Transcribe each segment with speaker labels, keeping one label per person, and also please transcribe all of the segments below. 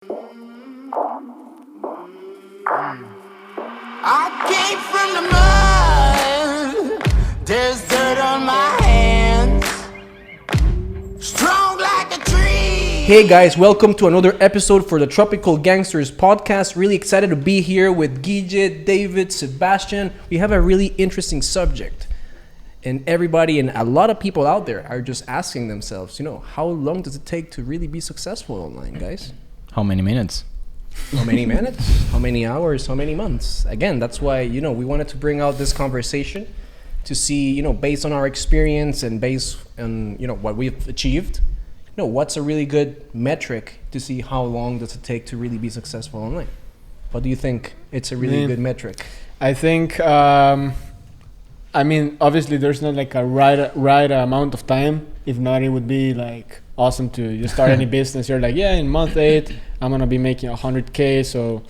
Speaker 1: I came from the mud. There's dirt on my hands. Strong like a tree.
Speaker 2: Hey guys, welcome to another episode for the Tropical Gangsters podcast. Really excited to be here with Guille, David, Sebastian. We have a really interesting subject. And everybody and a lot of people out there are just asking themselves, how long does it take to really be successful online, guys?
Speaker 3: How many minutes?
Speaker 2: How many minutes? How many hours? How many months? Again, that's why, we wanted to bring out this conversation to see, based on our experience and based on, what we've achieved, what's a really good metric to see how long does it take to really be successful online? What do you think it's a really good metric?
Speaker 4: I think, obviously there's not like a right amount of time. If not, it would be like awesome to you start any business. You're like, in month 8, I'm gonna be making 100K. So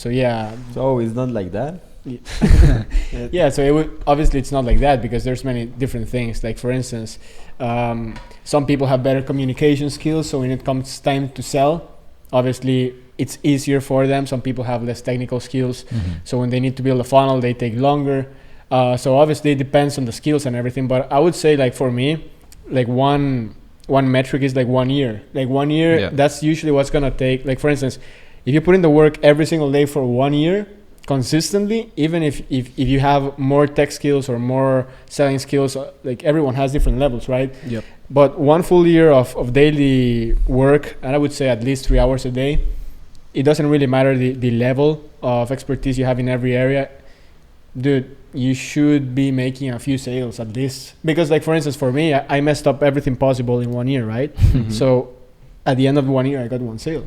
Speaker 4: yeah.
Speaker 5: So it's not like that.
Speaker 4: Yeah. So it would obviously it's not like that because there's many different things. Like for instance, some people have better communication skills. So when it comes time to sell, obviously it's easier for them. Some people have less technical skills. Mm-hmm. So when they need to build a funnel, they take longer. So obviously it depends on the skills and everything. But I would say like for me, like one metric is like 1 year. Like 1 year, that's usually what's gonna take. Like for instance, if you put in the work every single day for 1 year consistently, even if you have more tech skills or more selling skills, like everyone has different levels, right?
Speaker 2: Yep.
Speaker 4: But 1 full year of daily work, and I would say at least 3 hours a day, it doesn't really matter the level of expertise you have in every area. Dude, you should be making a few sales at least. Because like for instance, for me, I messed up everything possible in 1 year, right? Mm-hmm. So at the end of 1 year, I got 1 sale.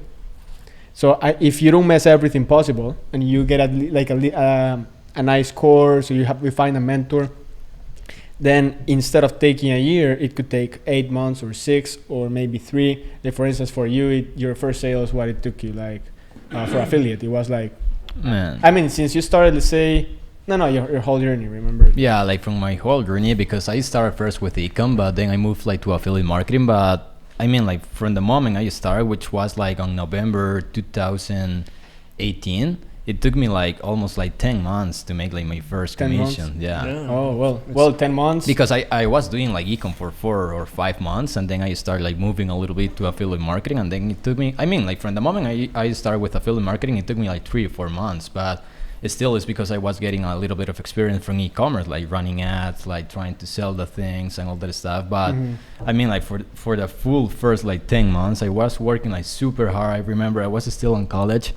Speaker 4: So if you don't mess everything possible and you get a nice course, or you find a mentor, then instead of taking a year, it could take 8 months or 6 or maybe 3. Like for instance, for you, your first sale is what it took you like for affiliate. It was like, since you started, let's say, your whole journey, remember?
Speaker 3: Yeah, like from my whole journey, because I started first with e-com, but then I moved like to affiliate marketing. But like from the moment I started, which was like on November 2018, it took me like almost like 10 months to make like my first commission.
Speaker 4: Months?
Speaker 3: Yeah.
Speaker 4: Oh, well, 10 months.
Speaker 3: Because I was doing like e-com for 4 or 5 months, and then I started like moving a little bit to affiliate marketing, and then it took me, like from the moment I started with affiliate marketing, it took me like 3 or 4 months, but it still is because I was getting a little bit of experience from e-commerce, like running ads, like trying to sell the things and all that stuff. But like for the full first like 10 months, I was working like super hard. I remember I was still in college,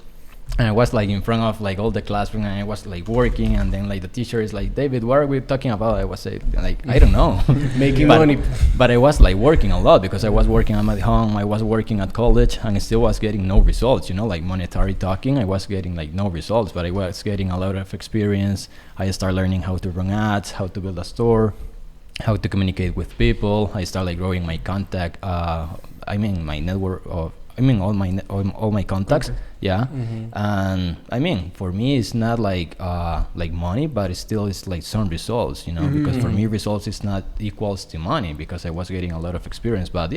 Speaker 3: and I was like in front of like all the classroom, and I was like working, and then like the teacher is like, David, what are we talking about? I was like, I don't know.
Speaker 2: Making money.
Speaker 3: But I was like working a lot because I was working at my home, I was working at college, and I still was getting no results, like monetary talking. I was getting like no results, but I was getting a lot of experience. I started learning how to run ads, how to build a store, how to communicate with people. I started like growing my contact, my network of, all my contacts. Okay. Yeah. Mm-hmm. And for me it's not like money, but it still is like some results, because for me results is not equals to money, because I was getting a lot of experience. But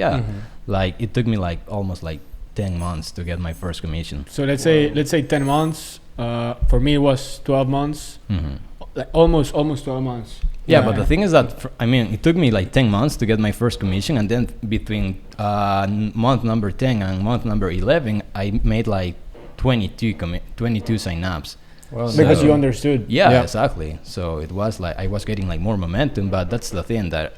Speaker 3: like it took me like almost like 10 months to get my first commission.
Speaker 4: So let's say 10 months. For me it was 12 months. Like almost 12 months.
Speaker 3: Yeah, but the thing is that, it took me like 10 months to get my first commission, and then between month number 10 and month number 11, I made like 22 sign-ups.
Speaker 4: Well, because you understood.
Speaker 3: Yeah, exactly. So it was like I was getting like more momentum, but that's the thing that,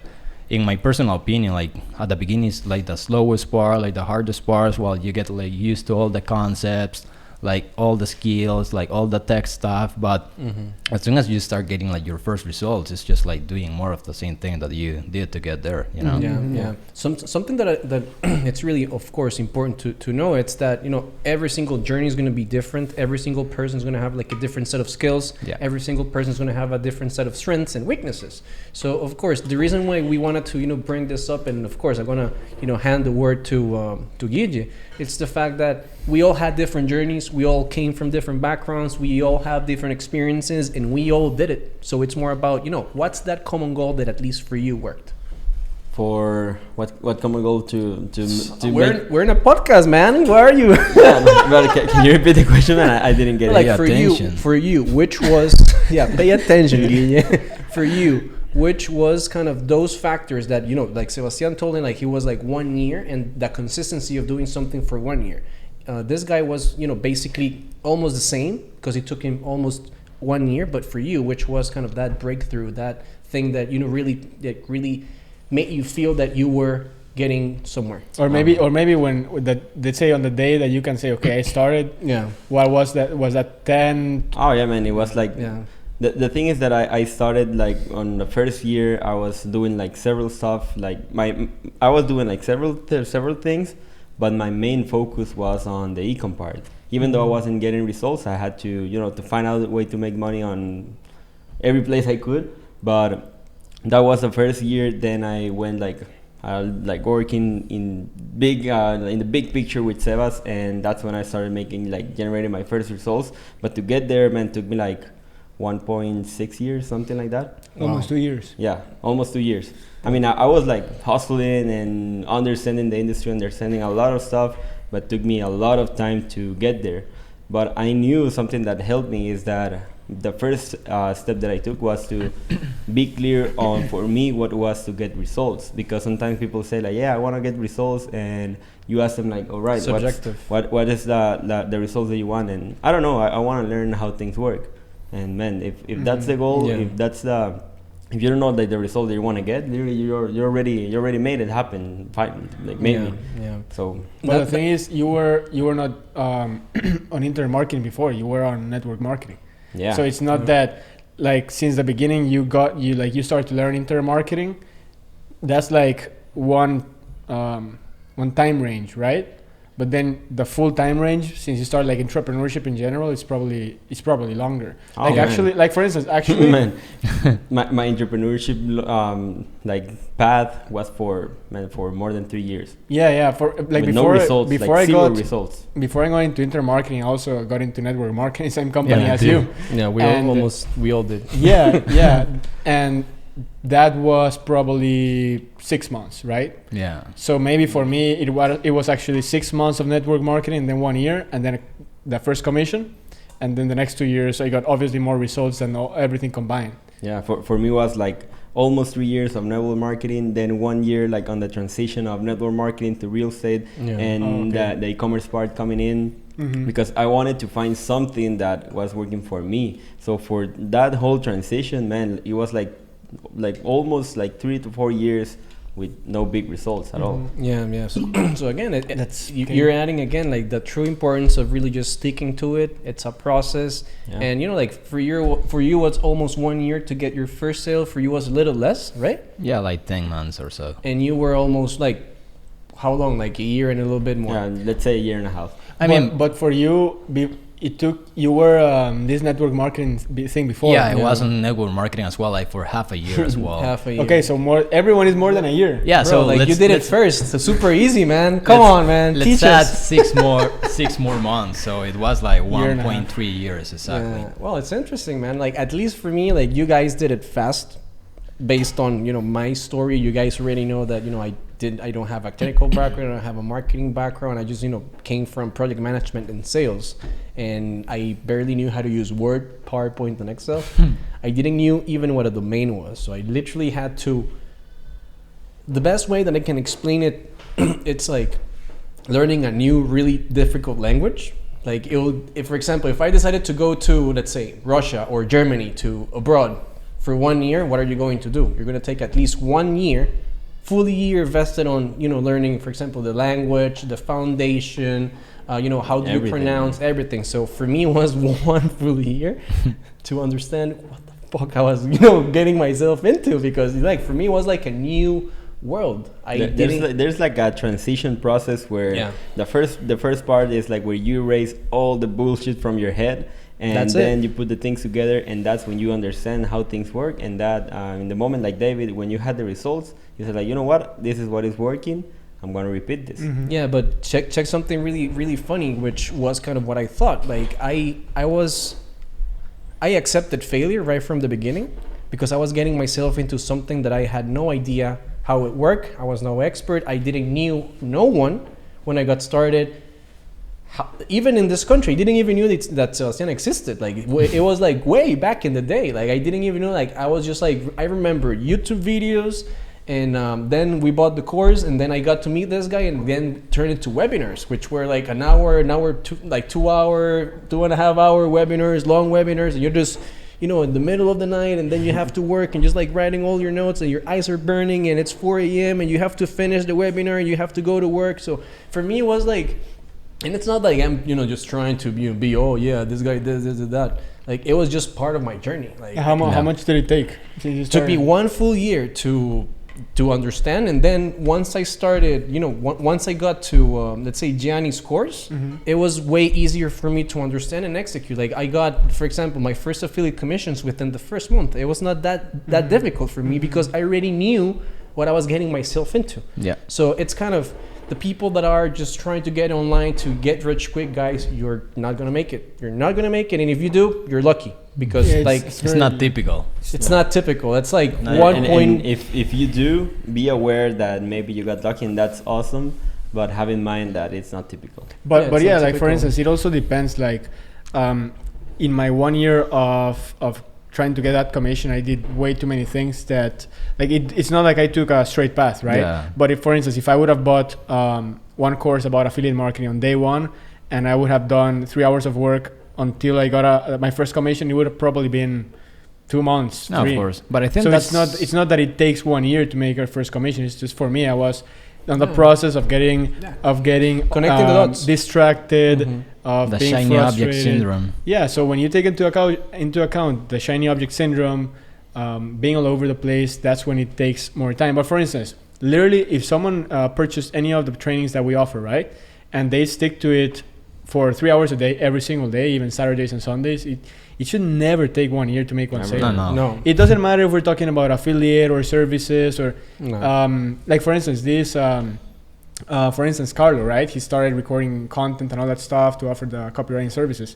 Speaker 3: in my personal opinion, like at the beginning is like the slowest part, like the hardest part, while you get like used to all the concepts, like all the skills, like all the tech stuff. But as soon as you start getting like your first results, it's just like doing more of the same thing that you did to get there,
Speaker 2: Yeah. Something that it's really, of course, important to know, it's that, every single journey is going to be different. Every single person is going to have like a different set of skills. Yeah. Every single person is going to have a different set of strengths and weaknesses. So of course, the reason why we wanted to, bring this up, and of course I'm going to, hand the word to Guille, it's the fact that we all had different journeys. We all came from different backgrounds. We all have different experiences, and we all did it. So it's more about, what's that common goal that at least for you worked?
Speaker 5: for what common goal to
Speaker 2: We're in a podcast, man. Where are you?
Speaker 5: But can you repeat the question, man? I didn't get
Speaker 2: Like
Speaker 5: it.
Speaker 2: for you, which was pay attention, Guille. For you, which was kind of those factors that like Sebastian told him, like he was like 1 year and that consistency of doing something for 1 year. This guy was basically almost the same because it took him almost 1 year. But for you, which was kind of that breakthrough, that thing that really made you feel that you were getting somewhere.
Speaker 4: Or maybe when that, let's say on the day that you can say, okay, I started.
Speaker 2: Yeah.
Speaker 4: What was that? Was that 10?
Speaker 5: Oh yeah, man. It was like the thing is that I started like on the first year. I was doing like several stuff. Like I was doing like several things, but my main focus was on the econ part. Even though I wasn't getting results, I had to to find out a way to make money on every place I could. But that was the first year. Then I went like working in the big picture with Sebas, and that's when I started generating my first results. But to get there, man, took me like 1.6 years, something like that.
Speaker 4: Almost 2 years.
Speaker 5: Yeah, almost 2 years. I mean, I was like hustling and understanding the industry, understanding a lot of stuff, but took me a lot of time to get there. But I knew something that helped me is that the first step that I took was to be clear on, for me, what was to get results. Because sometimes people say like, yeah, I want to get results, and you ask them like, all right,
Speaker 2: subjective.
Speaker 5: What is the results that you want? And I don't know, I want to learn how things work. And man, if that's the goal, if you don't know like the result that you want to get, literally you already made it happen. Fine, like maybe.
Speaker 2: Yeah.
Speaker 5: So.
Speaker 4: But the thing is, you were not on internet marketing before. You were on network marketing.
Speaker 5: Yeah.
Speaker 4: So it's not that like since the beginning you started to learn internet marketing. That's like one time range, right? But then the full time range, since you start like entrepreneurship in general, it's probably longer.
Speaker 5: Oh,
Speaker 4: like
Speaker 5: man.
Speaker 4: actually, like for instance, actually,
Speaker 5: man, my entrepreneurship like path was for more than 3 years.
Speaker 4: Yeah. For like
Speaker 5: with
Speaker 4: before,
Speaker 5: no results,
Speaker 4: before
Speaker 5: like
Speaker 4: I got
Speaker 5: results.
Speaker 4: Before I got into internet marketing, I also got into network marketing, same company as you.
Speaker 2: Yeah, we all did.
Speaker 4: Yeah, and that was probably 6 months, right?
Speaker 3: Yeah.
Speaker 4: So maybe for me it was actually 6 months of network marketing, then 1 year, and then the first commission, and then the next 2 years I got obviously more results than everything combined.
Speaker 5: Yeah, for me it was like almost 3 years of network marketing, then 1 year like on the transition of network marketing to real estate, and the e-commerce part coming in. Mm-hmm. Because I wanted to find something that was working for me. So for that whole transition, man, it was like almost like 3 to 4 years with no big results at all.
Speaker 2: Yeah. So again, you're adding again like the true importance of really just sticking to it. It's a process, and like for you, it's almost 1 year to get your first sale. For you, was a little less, right?
Speaker 3: Yeah, like 10 months or so.
Speaker 2: And you were almost like how long? Like a year and a little bit more.
Speaker 5: Yeah, let's say a year and a half.
Speaker 4: But for you, you were this network marketing thing before.
Speaker 3: Yeah, I was on network marketing as well, like for half a year as well.
Speaker 2: Half a year.
Speaker 4: Okay, so everyone is more than a year.
Speaker 3: Yeah,
Speaker 2: Bro,
Speaker 3: so
Speaker 2: like you did it first. It's super easy, man. Come on, man.
Speaker 3: Let's
Speaker 2: Teach
Speaker 3: add
Speaker 2: us.
Speaker 3: 6 more months. So it was like
Speaker 4: Year and
Speaker 3: 1.3 years exactly.
Speaker 2: Yeah. Well, it's interesting, man. Like at least for me, like you guys did it fast, based on my story. You guys already know that I don't have a technical background. I don't have a marketing background. I just came from project management and sales, and I barely knew how to use Word, PowerPoint, and Excel. I didn't knew even what a domain was. So I literally had to. The best way that I can explain it, it's like learning a new, really difficult language. Like if for example, if I decided to go to, let's say, Russia or Germany to abroad for 1 year, what are you going to do? You're going to take at least 1 year. Fully year invested on learning, for example, the language, the foundation, how do you pronounce everything. So for me, it was 1 full year to understand what the fuck I was getting myself into, because like for me it was like a new world.
Speaker 5: There's like a transition process where the first part is like where you erase all the bullshit from your head. And then you put the things together, and that's when you understand how things work. And that in the moment, like David, when you had the results, you said like, you know what, this is what is working. I'm gonna repeat this.
Speaker 2: Mm-hmm. Yeah, but check something really, really funny, which was kind of what I thought. Like I accepted failure right from the beginning, because I was getting myself into something that I had no idea how it worked. I was no expert. I didn't knew no one when I got started. Even in this country, I didn't even knew that Sebastian existed. Like it was like way back in the day. Like I didn't even know. Like I was just like, I remember YouTube videos, and then we bought the course, and then I got to meet this guy, and then turned into webinars, which were like an hour, 2 hour, 2.5 hour webinars, long webinars, and you're just, you know, in the middle of the night, and then you have to work and just like writing all your notes, and your eyes are burning, and it's 4 a.m. and you have to finish the webinar, and you have to go to work. So for me, it was like. And it's not like I'm, you know, just trying to be, oh yeah, this guy does this and that. Like it was just part of my journey. Like
Speaker 4: how much did it take?
Speaker 2: Took me 1 full year to understand, and then once I started, you know, once I got to let's say Gianni's course, it was way easier for me to understand and execute. Like I got, for example, my first affiliate commissions within the first month. It was not that difficult for me because I already knew what I was getting myself into.
Speaker 3: Yeah.
Speaker 2: So it's kind of. The people that are just trying to get online to get rich quick, guys, you're not gonna make it. You're not gonna make it, and if you do, you're lucky because
Speaker 3: it's not typical.
Speaker 2: It's not typical. It's like
Speaker 5: and if you do, be aware that maybe you got lucky, and that's awesome. But have in mind that it's not typical.
Speaker 4: But like for instance, it also depends. Like, in my 1 year of trying to get that commission, I did way too many things that like it's not like I took a straight path, right?
Speaker 3: Yeah.
Speaker 4: But if, for instance, if I would have bought one course about affiliate marketing on day one, and I would have done 3 hours of work until I got my first commission, it would have probably been 2 months.
Speaker 3: No,
Speaker 4: 3.
Speaker 3: of course. But I think
Speaker 4: so. It's not that it takes 1 year to make our first commission. It's just for me, I was on the process of getting
Speaker 2: connecting the dots,
Speaker 4: distracted, of
Speaker 3: the
Speaker 4: being
Speaker 3: shiny
Speaker 4: frustrated.
Speaker 3: object syndrome.
Speaker 4: Yeah, so when you take into account the shiny object syndrome, being all over the place, that's when it takes more time. But for instance, literally, if someone purchased any of the trainings that we offer, right, and they stick to it for 3 hours a day, every single day, even Saturdays and Sundays, it should never take 1 year to make one sale.
Speaker 3: No.
Speaker 4: It doesn't matter if we're talking about affiliate or services or, like for instance, for instance, Carlo, right? He started recording content and all that stuff to offer the copywriting services.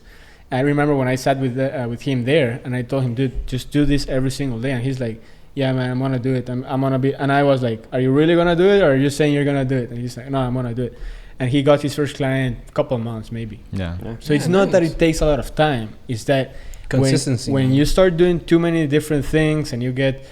Speaker 4: And I remember when I sat with him there, and I told him, dude, just do this every single day. And he's like, yeah, man, I'm gonna do it. I'm gonna be. And I was like, are you really gonna do it, or are you saying you're gonna do it? And he's like, no, I'm gonna do it. And he got his first client a couple of months, maybe.
Speaker 3: Yeah.
Speaker 4: So it's not that it takes a lot of time. It's that
Speaker 2: consistency.
Speaker 4: When you start doing too many different things and you get,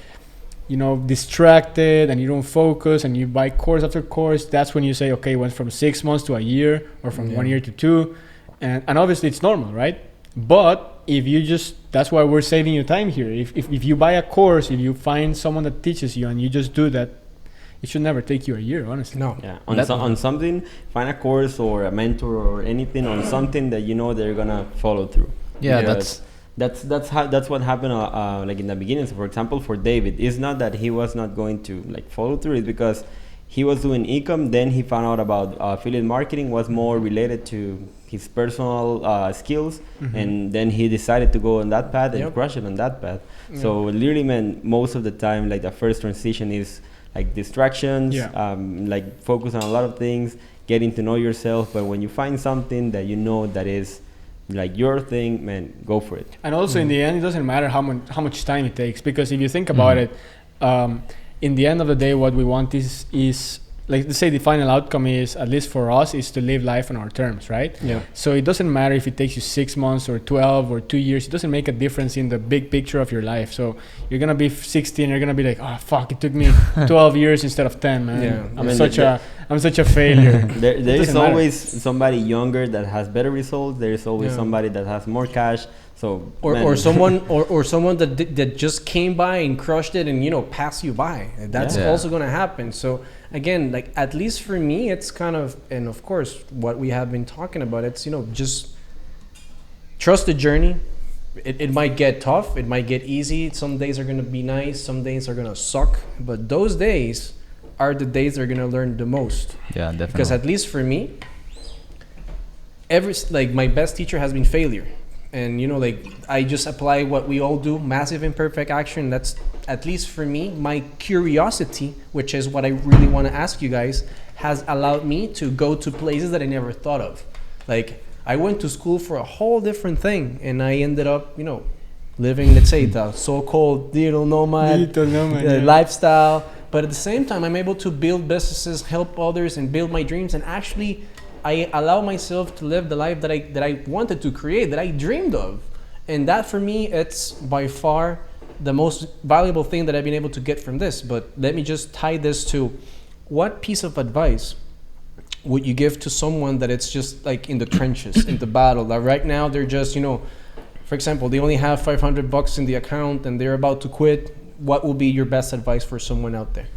Speaker 4: you know, distracted and you don't focus and you buy course after course, that's when you say, okay, it went from 6 months to a year, or from 1 year to 2. And obviously it's normal, right? But if you that's why we're saving you time here. If you buy a course, if you find someone that teaches you and you just do that, it should never take you a year, honestly.
Speaker 2: No.
Speaker 5: Yeah. On something, find a course or a mentor or anything on something that you know they're gonna follow through.
Speaker 3: Yeah,
Speaker 5: because that's what happened like in the beginning. So for example, for David, it's not that he was not going to like follow through. It's because he was doing e-com, then he found out about affiliate marketing was more related to his personal skills, and then he decided to go on that path and crush it on that path. So literally, man, most of the time, like the first transition is like distractions, like focus on a lot of things, getting to know yourself. But when you find something that you know that is like your thing, man, go for it.
Speaker 4: And also in the end, it doesn't matter how much time it takes, because if you think about it, in the end of the day, what we want is like, let's say the final outcome is, at least for us, is to live life on our terms, right?
Speaker 2: Yeah.
Speaker 4: So it doesn't matter if it takes you 6 months or 12 or 2 years. It doesn't make a difference in the big picture of your life. So you're gonna be 60 and you're gonna be like, oh fuck, it took me 12 years instead of 10, man.
Speaker 2: Yeah.
Speaker 4: I'm such a failure.
Speaker 5: There is always somebody younger that has better results. There is always somebody that has more cash. So
Speaker 2: or someone that just came by and crushed it and, you know, passed you by. That's also going to happen. So again, like, at least for me, it's kind of, and of course what we have been talking about, it's, you know, just trust the journey. It might get tough, it might get easy. Some days are going to be nice, some days are going to suck, but those days are the days they're going to learn the most.
Speaker 3: Yeah, definitely.
Speaker 2: Because at least for me, my best teacher has been failure. And, you know, like, I just apply what we all do, massive imperfect action. That's, at least for me, my curiosity, which is what I really want to ask you guys, has allowed me to go to places that I never thought of. Like, I went to school for a whole different thing, and I ended up, you know, living, let's say, the so-called digital nomad lifestyle. But at the same time, I'm able to build businesses, help others, and build my dreams. And actually, I allow myself to live the life that I wanted to create, that I dreamed of. And that for me, it's by far the most valuable thing that I've been able to get from this. But let me just tie this to, what piece of advice would you give to someone that it's just like in the trenches, in the battle, that right now they're just, for example, they only have $500 in the account and they're about to quit? What will be your best advice for someone out there?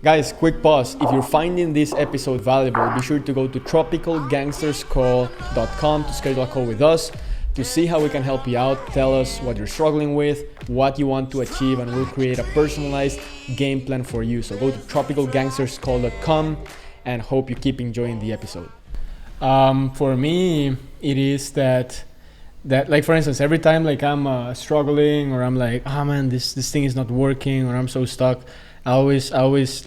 Speaker 4: Guys, quick pause. If you're finding this episode valuable, be sure to go to tropicalgangsterscall.com to schedule a call with us to see how we can help you out. Tell us what you're struggling with, what you want to achieve, and we'll create a personalized game plan for you. So go to tropicalgangsterscall.com and hope you keep enjoying the episode. For me, it is that like, for instance, every time like I'm struggling, or I'm like, oh man, this thing is not working, or I'm so stuck, I always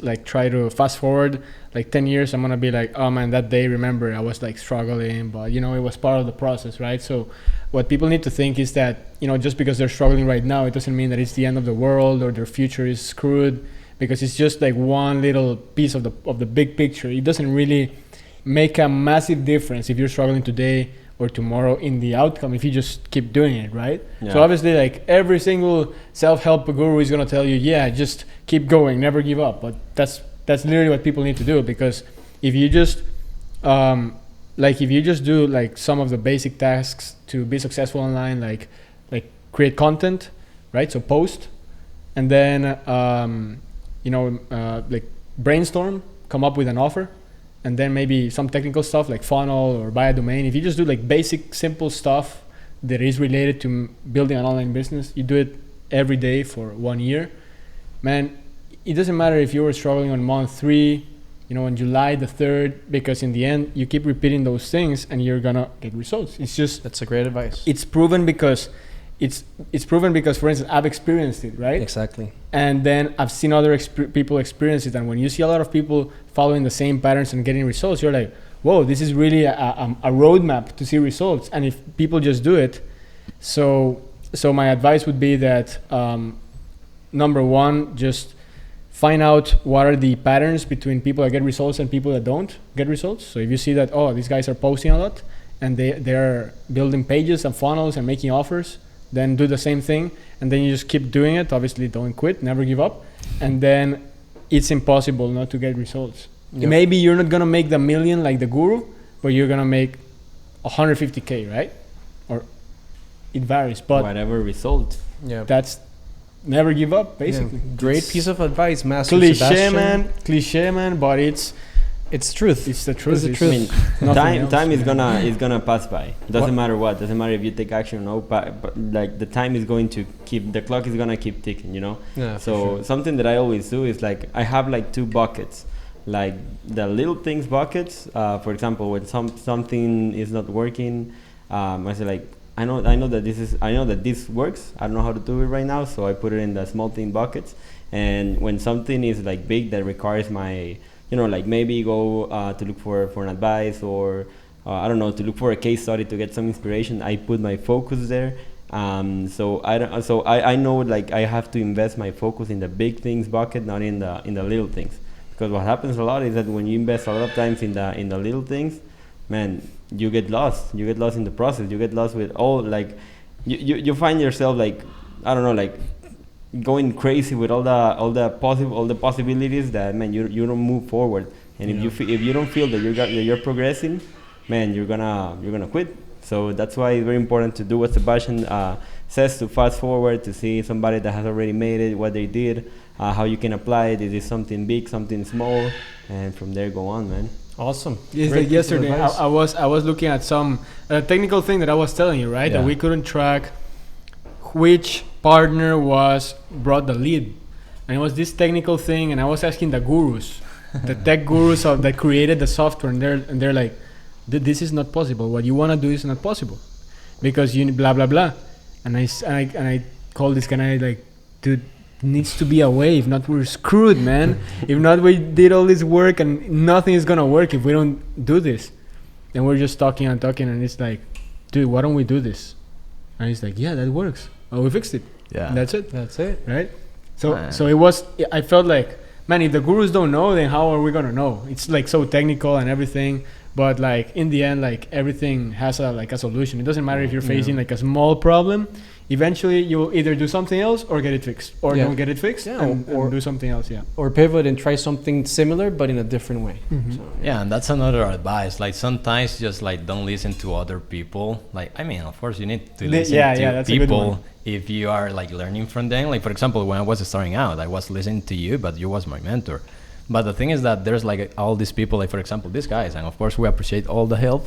Speaker 4: like try to fast forward like 10 years. I'm gonna be like, oh man, that day, remember, I was like struggling, but it was part of the process, right? So what people need to think is that, just because they're struggling right now, it doesn't mean that it's the end of the world or their future is screwed, because it's just like one little piece of the big picture. It doesn't really make a massive difference if you're struggling today or tomorrow in the outcome, if you just keep doing it, right? Yeah. So obviously, like, every single self-help guru is gonna tell you, yeah, just keep going, never give up. But that's literally what people need to do, because if you just do like some of the basic tasks to be successful online, like create content, right? So post, and then like brainstorm, come up with an offer, and then maybe some technical stuff like funnel or buy a domain. If you just do like basic, simple stuff that is related to building an online business, you do it every day for 1 year, man, it doesn't matter if you were struggling on month 3, on July the 3rd, because in the end, you keep repeating those things and you're gonna get results. It's just,
Speaker 2: that's a great advice.
Speaker 4: It's proven because for instance, I've experienced it, right?
Speaker 2: Exactly.
Speaker 4: And then I've seen other people experience it. And when you see a lot of people following the same patterns and getting results, you're like, whoa, this is really a roadmap to see results. And if people just do it, so my advice would be that, number one, just find out what are the patterns between people that get results and people that don't get results. So if you see that, oh, these guys are posting a lot and they're building pages and funnels and making offers, then do the same thing, and then you just keep doing it. Obviously, don't quit, never give up, and then it's impossible not to get results. Yep. Maybe you're not gonna make the million like the guru, but you're gonna make 150K, right? Or it varies, but
Speaker 5: whatever result.
Speaker 2: Yeah,
Speaker 4: that's never give up, basically.
Speaker 2: Yeah. Great piece of advice, Master
Speaker 4: Cliche,
Speaker 2: Sebastian.
Speaker 4: man, but it's truth. It's the truth.
Speaker 2: It's the truth.
Speaker 5: I mean, time is gonna pass by. Doesn't matter what. Doesn't matter if you take action or no. But like the time is going to the clock is gonna keep ticking.
Speaker 2: Yeah.
Speaker 5: So
Speaker 2: sure.
Speaker 5: Something that I always do is like I have like 2 buckets, like the little things buckets. For example, when something is not working, I say like I know that this works. I don't know how to do it right now, so I put it in the small thing buckets. And when something is like big that requires my like maybe go to look for an advice, or I don't know, to look for a case study to get some inspiration, I put my focus there. So I know like I have to invest my focus in the big things bucket, not in the little things, because what happens a lot is that when you invest a lot of times in the little things, man, you get lost in the process. You get lost with all, like you find yourself like, I don't know, like going crazy with all the possibilities that, man, you don't move forward. And if you don't feel that you're progressing, man, you're gonna quit. So that's why it's very important to do what Sebastian says, to fast forward, to see somebody that has already made it, what they did, how you can apply it. Is it something big, something small, and from there go on, man.
Speaker 2: Awesome.
Speaker 4: Yes, like yesterday I was looking at some technical thing that I was telling you, right? That we couldn't track which partner brought the lead, and it was this technical thing, and I was asking the gurus, the tech gurus that created the software, and they're like, this is not possible. What you want to do is not possible, because you blah blah blah. And I called this guy, and I like, dude, needs to be a way. If not, we're screwed, man. If not, we did all this work and nothing is gonna work if we don't do this. And we're just talking, and it's like, dude, why don't we do this? And he's like, yeah, that works. Oh, we fixed it.
Speaker 3: Yeah,
Speaker 4: and that's it.
Speaker 2: That's it.
Speaker 4: Right. So it was. I felt like, man, if the gurus don't know, then how are we gonna know? It's like so technical and everything. But like in the end, like everything has a solution. It doesn't matter if you're facing like a small problem. Eventually, you'll either do something else or get it fixed, or don't get it fixed and do something else. Yeah.
Speaker 2: Or pivot and try something similar, but in a different way.
Speaker 4: Mm-hmm.
Speaker 2: So,
Speaker 3: Yeah, and that's another advice. Like sometimes just like don't listen to other people. Like I mean, of course you need to listen to
Speaker 4: that's a good one.
Speaker 3: people if you are like learning from them. Like for example, when I was starting out, I was listening to you, but you was my mentor. But the thing is that there's like all these people, like for example, these guys, and of course we appreciate all the help,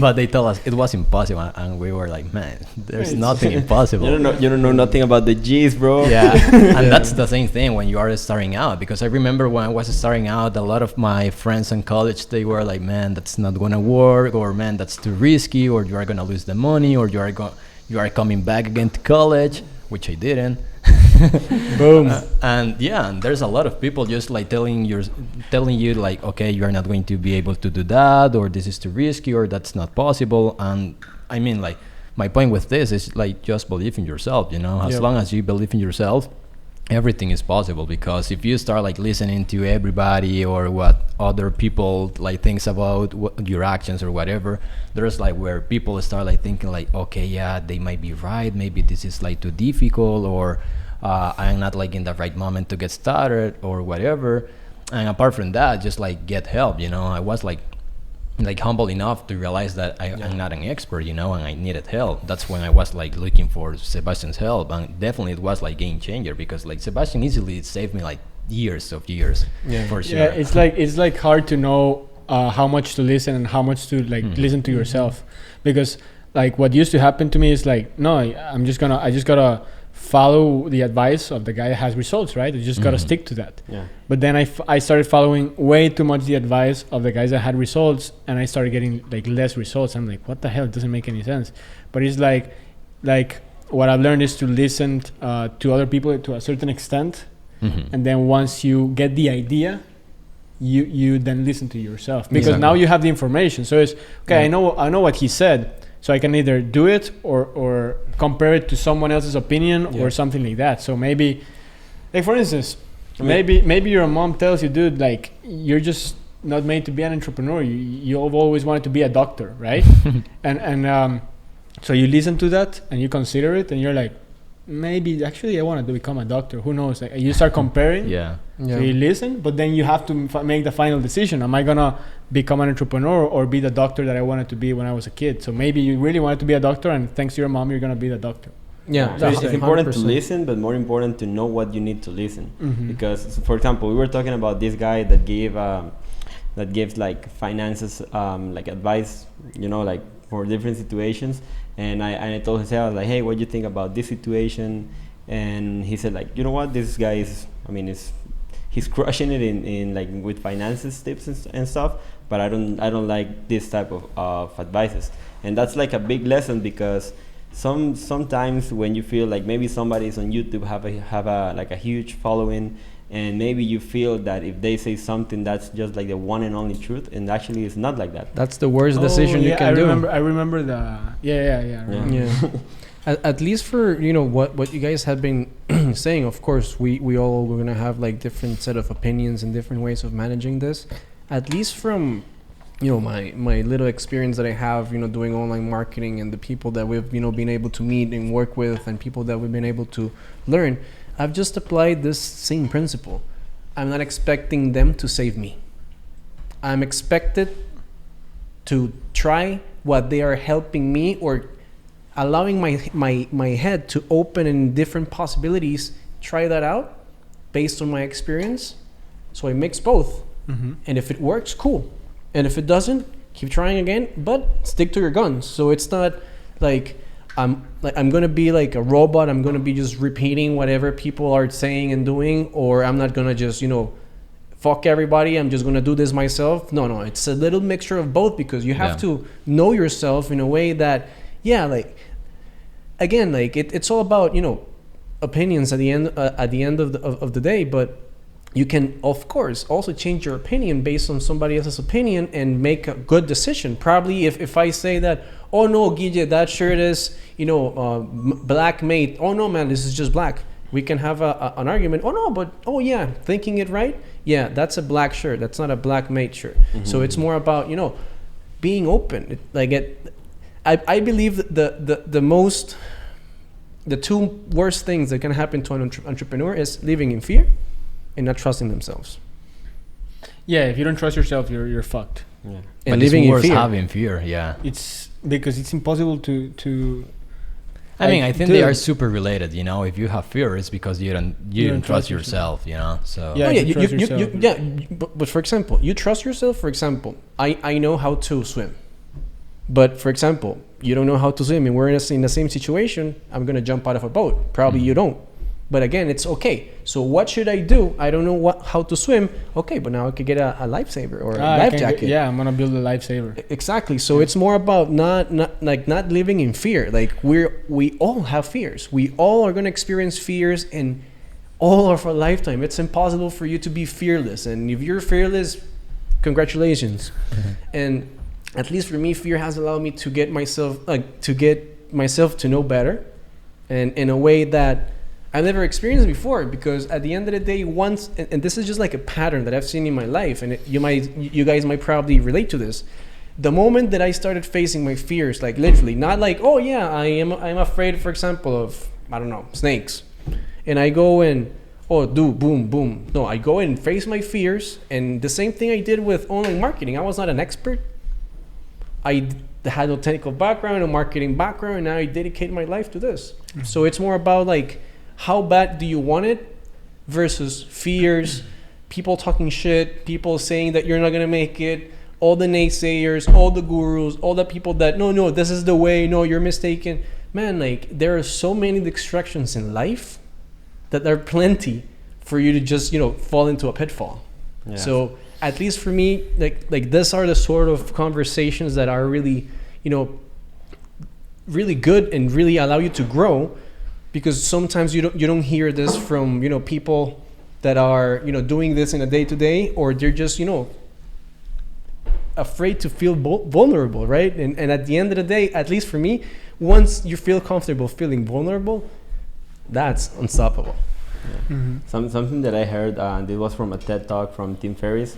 Speaker 3: but they tell us it was impossible, and we were like, man, there's nothing impossible.
Speaker 5: You don't know nothing about the G's, bro.
Speaker 3: Yeah, and that's the same thing when you are starting out, because I remember when I was starting out, a lot of my friends in college, they were like, man, that's not gonna work, or man, that's too risky, or you are gonna lose the money, or you are coming back again to college, which I didn't.
Speaker 4: Boom.
Speaker 3: And yeah, and there's a lot of people just like telling you like, okay, you are not going to be able to do that, or this is too risky, or that's not possible. And I mean, like, my point with this is like just believe in yourself, you know. As long as you believe in yourself, everything is possible. Because if you start like listening to everybody or what other people like thinks about your actions or whatever, there's like where people start like thinking like, okay, yeah, they might be right, maybe this is like too difficult, or I'm not like in the right moment to get started or whatever. And apart from that, just like get help, you know. I was like humble enough to realize that I'm not an expert, you know, and I needed help. That's when I was like looking for Sebastian's help, and definitely it was like game changer, because like Sebastian easily saved me like years for sure.
Speaker 4: Yeah, it's like hard to know how much to listen and how much to like listen to yourself, because like what used to happen to me is like, no, I just gotta follow the advice of the guy that has results, right? You just gotta stick to that.
Speaker 5: Yeah.
Speaker 4: But then I started following way too much the advice of the guys that had results, and I started getting like less results. I'm like, what the hell? It doesn't make any sense. But it's like what I've learned is to listen to other people to a certain extent, and then once you get the idea, you then listen to yourself, because now you have the information. So it's okay. I know what he said. So I can either do it or compare it to someone else's opinion or something like that. So maybe, like for instance, maybe your mom tells you, dude, like you're just not made to be an entrepreneur. You've always wanted to be a doctor, right? and so you listen to that and you consider it, and you're like, maybe actually I want to become a doctor. Who knows? Like you start comparing. So you listen, but then you have to make the final decision. Am I gonna become an entrepreneur or be the doctor that I wanted to be when I was a kid? So maybe you really wanted to be a doctor, and thanks to your mom, you're gonna be the doctor.
Speaker 2: Yeah,
Speaker 5: So it's important
Speaker 2: 100%.
Speaker 5: to listen, but more important to know what you need to listen. Because, for example, we were talking about this guy that gives like finances, like advice, you know, like for different situations. And I told him, I was like, hey, what do you think about this situation? And he said, like, you know what, this guy is, I mean, he's crushing it in like with finances tips and stuff, but I don't like this type of advices. And that's like a big lesson, because sometimes when you feel like maybe somebody's on YouTube have a like a huge following, and maybe you feel that if they say something, that's just like the one and only truth, and actually it's not like that.
Speaker 2: That's the worst decision you can do.
Speaker 4: I remember the
Speaker 2: At least for, you know, what you guys have been saying, of course we're gonna have like different set of opinions and different ways of managing this. At least from, you know, my little experience that I have, you know, doing online marketing, and the people that we've, you know, been able to meet and work with, and people that we've been able to learn, I've just applied this same principle. I'm not expecting them to save me. I'm expected to try what they are helping me, or allowing my head to open in different possibilities, try that out based on my experience. So I mix both. And if it works, cool. And if it doesn't, keep trying again, but stick to your guns. So it's not like I'm gonna be like a robot. I'm gonna be just repeating whatever people are saying and doing, or I'm not gonna just, you know, fuck everybody, I'm just gonna do this myself. No, it's a little mixture of both, because you have to know yourself in a way that, like, again, like it's all about, you know, opinions at the end of the day, but you can, of course, also change your opinion based on somebody else's opinion and make a good decision. Probably if I say that, oh no, Guille, that shirt is, you know, black mate. Oh no, man, this is just black. We can have an argument. Oh no, but oh yeah, thinking it right, yeah, that's a black shirt. That's not a black mate shirt. So it's more about, you know, being open. I believe that the two worst things that can happen to an entrepreneur is living in fear and not trusting themselves.
Speaker 4: Yeah, if you don't trust yourself, you're fucked.
Speaker 5: Yeah.
Speaker 2: And
Speaker 3: But
Speaker 2: living
Speaker 3: it's
Speaker 2: in
Speaker 3: worse
Speaker 2: fear.
Speaker 3: having fear, yeah.
Speaker 4: It's because it's impossible to
Speaker 3: I mean, I
Speaker 4: Like,
Speaker 3: think they
Speaker 4: dude.
Speaker 3: are super related. You know, if you have fear, it's because you don't trust yourself. You know, so
Speaker 4: Yeah,
Speaker 2: Oh,
Speaker 4: if you trust yourself.
Speaker 2: But for example, you trust yourself. For example, I know how to swim, but for example, you don't know how to swim, and we're in the same situation. I'm gonna jump out of a boat. Probably you don't. But again, it's okay. So what should I do? I don't know how to swim. Okay, but now I could get a lifesaver or a life jacket.
Speaker 4: I'm gonna build a lifesaver.
Speaker 2: Exactly. So it's more about not living in fear. Like we all have fears. We all are gonna experience fears in all of our lifetime. It's impossible for you to be fearless. And if you're fearless, congratulations. And at least for me, fear has allowed me to get myself to know better, and in a way that I've never experienced before. Because at the end of the day, once, and this is just like a pattern that I've seen in my life, and you guys might probably relate to this. The moment that I started facing my fears, like literally, not like, oh yeah, I'm afraid, for example, of, I don't know, snakes, and I go and boom. No, I go and face my fears, and the same thing I did with online marketing. I was not an expert. I had no technical background, no marketing background, and now I dedicate my life to this. So it's more about like, how bad do you want it versus fears, people talking shit, people saying that you're not gonna make it, all the naysayers, all the gurus, all the people that no, this is the way, no, you're mistaken. Man, like there are so many distractions in life that there are plenty for you to just, fall into a pitfall.
Speaker 5: Yeah.
Speaker 2: So at least for me, like these are the sort of conversations that are really, really good and really allow you to grow, because sometimes you don't hear this from, people that are, doing this in a day-to-day, or they're just, afraid to feel vulnerable, right? And at the end of the day, at least for me, once you feel comfortable feeling vulnerable, that's unstoppable.
Speaker 5: Something that I heard, this was from a TED talk from Tim Ferriss.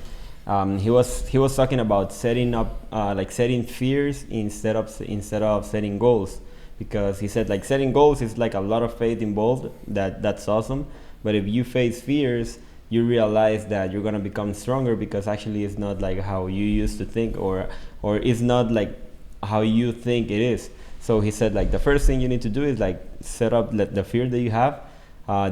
Speaker 5: He was talking about setting up, setting fears instead of setting goals, because he said like setting goals is like a lot of faith involved. That's awesome, but if you face fears, you realize that you're gonna become stronger, because actually it's not like how you used to think, or it's not like how you think it is. So he said like the first thing you need to do is like set up the fear that you have.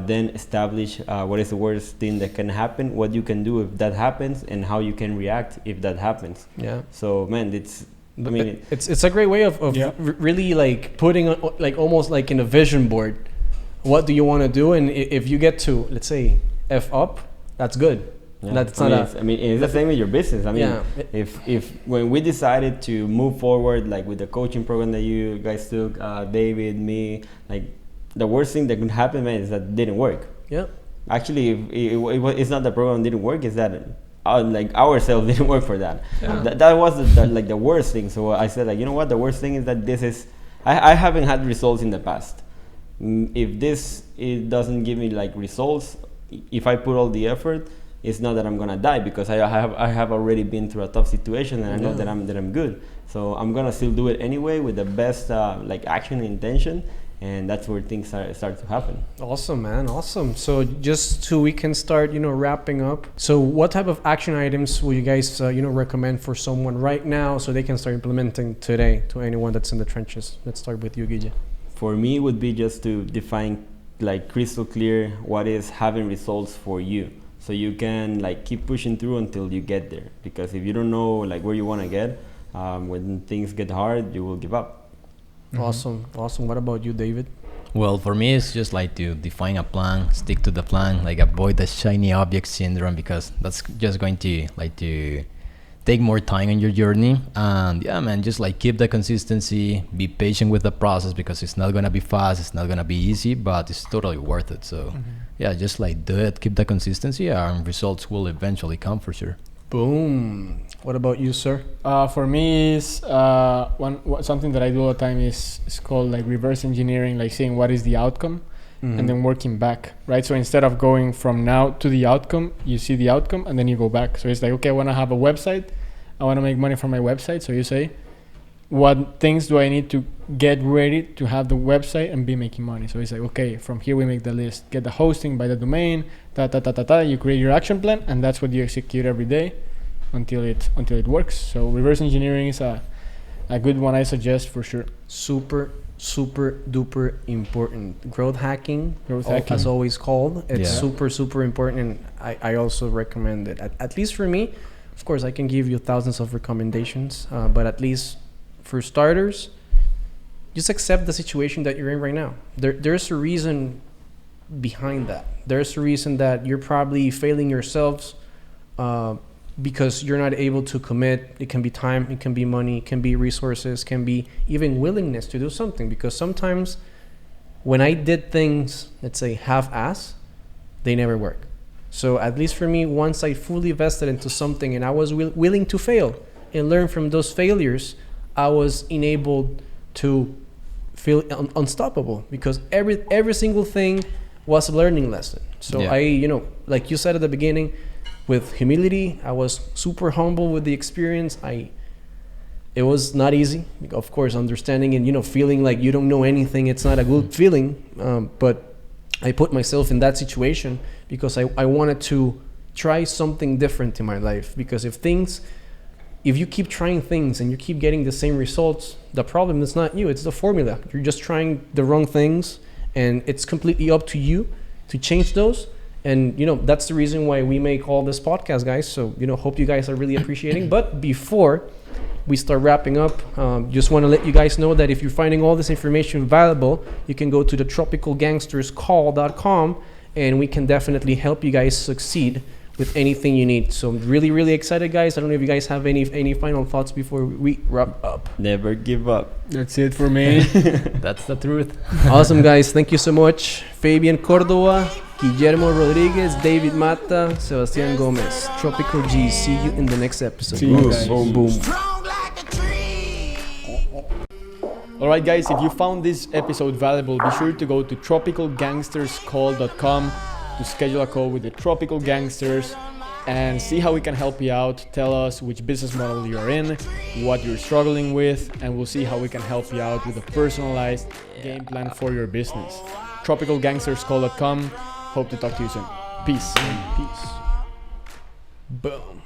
Speaker 5: Then establish what is the worst thing that can happen, what you can do if that happens, and how you can react if that happens.
Speaker 2: Yeah.
Speaker 5: So man, it's
Speaker 2: a great way of really like putting like almost like in a vision board, what do you want to do, and if you get to, let's say, F up, that's good.
Speaker 5: Yeah.
Speaker 2: That's
Speaker 5: it's the same with your business. I mean,
Speaker 2: Yeah.
Speaker 5: if when we decided to move forward, like with the coaching program that you guys took, David, me, like the worst thing that could happen, man, is that it didn't work.
Speaker 2: Yeah.
Speaker 5: Actually, it's not the program didn't work, it's that like ourselves didn't work for that.
Speaker 2: Yeah.
Speaker 5: That was the worst thing. So I said, like, you know what, the worst thing is that this is, I haven't had results in the past. If it doesn't give me like results, if I put all the effort, it's not that I'm gonna die, because I have already been through a tough situation, and I know that I'm good. So I'm gonna still do it anyway with the best like action and intention. And that's where things start to happen.
Speaker 2: Awesome, man. Awesome. So just so we can start, wrapping up. So what type of action items will you guys, recommend for someone right now so they can start implementing today to anyone that's in the trenches? Let's start with you, Guille.
Speaker 5: For me, it would be just to define like crystal clear what is having results for you. So you can like keep pushing through until you get there. Because if you don't know like where you want to get, when things get hard, you will give up.
Speaker 2: Awesome. What about you, David?
Speaker 3: Well, for me, it's just like to define a plan, stick to the plan, like avoid the shiny object syndrome, because that's just going to take more time on your journey. And yeah, man, just like keep the consistency, be patient with the process, because it's not gonna be fast, it's not gonna be easy, but it's totally worth it. So yeah, just like do it, keep the consistency, and results will eventually come for sure.
Speaker 2: Boom. What about you, sir?
Speaker 4: For me, is something that I do all the time is called like reverse engineering, like seeing what is the outcome. and then working back, right? So instead of going from now to the outcome, you see the outcome and then you go back. So it's like, okay, I want to have a website. I want to make money from my website. So you say, what things do I need to get ready to have the website and be making money? So it's like, okay, from here we make the list, get the hosting, buy the domain, you create your action plan, and that's what you execute every day until it works. So reverse engineering is a good one, I suggest for sure.
Speaker 2: Super duper important. Growth hacking, as always called. It's super important, and I also recommend it. At least for me, of course, I can give you thousands of recommendations, but at least for starters, just accept the situation that you're in right now. There's a reason behind that. There's a reason that you're probably failing yourselves because you're not able to commit. It can be time, it can be money, it can be resources, can be even willingness to do something. Because sometimes when I did things, let's say half-ass, they never work. So at least for me, once I fully invested into something and I was willing to fail and learn from those failures, I was enabled to feel unstoppable, because every single thing was a learning lesson. So I, like you said at the beginning, with humility, I was super humble with the experience. It was not easy, of course, understanding and feeling like you don't know anything. It's not a good feeling, but I put myself in that situation because I wanted to try something different in my life. Because if you keep trying things and you keep getting the same results, the problem is not you, it's the formula. You're just trying the wrong things, and it's completely up to you to change those. And that's the reason why we make all this podcast, guys. So hope you guys are really appreciating. But before we start wrapping up, just want to let you guys know that if you're finding all this information valuable, you can go to the tropicalgangsterscall.com, and we can definitely help you guys succeed with anything you need. So really excited, guys. I don't know if you guys have any final thoughts before we wrap up.
Speaker 5: Never give up.
Speaker 4: That's it for me.
Speaker 3: That's the truth.
Speaker 2: Awesome, guys. Thank you so much. Fabian Cordova, Guillermo Rodriguez, David Mata, Sebastian Gomez. Tropical G. See you in the next episode.
Speaker 4: See you guys.
Speaker 2: Boom.
Speaker 1: Strong like a tree.
Speaker 4: Alright guys, if you found this episode valuable, be sure to go to tropicalgangsterscall.com to schedule a call with the Tropical Gangsters and see how we can help you out. Tell us which business model you're in, what you're struggling with, and we'll see how we can help you out with a personalized game plan for your business. tropicalgangsterscall.com. Hope to talk to you soon. Peace.
Speaker 2: Boom.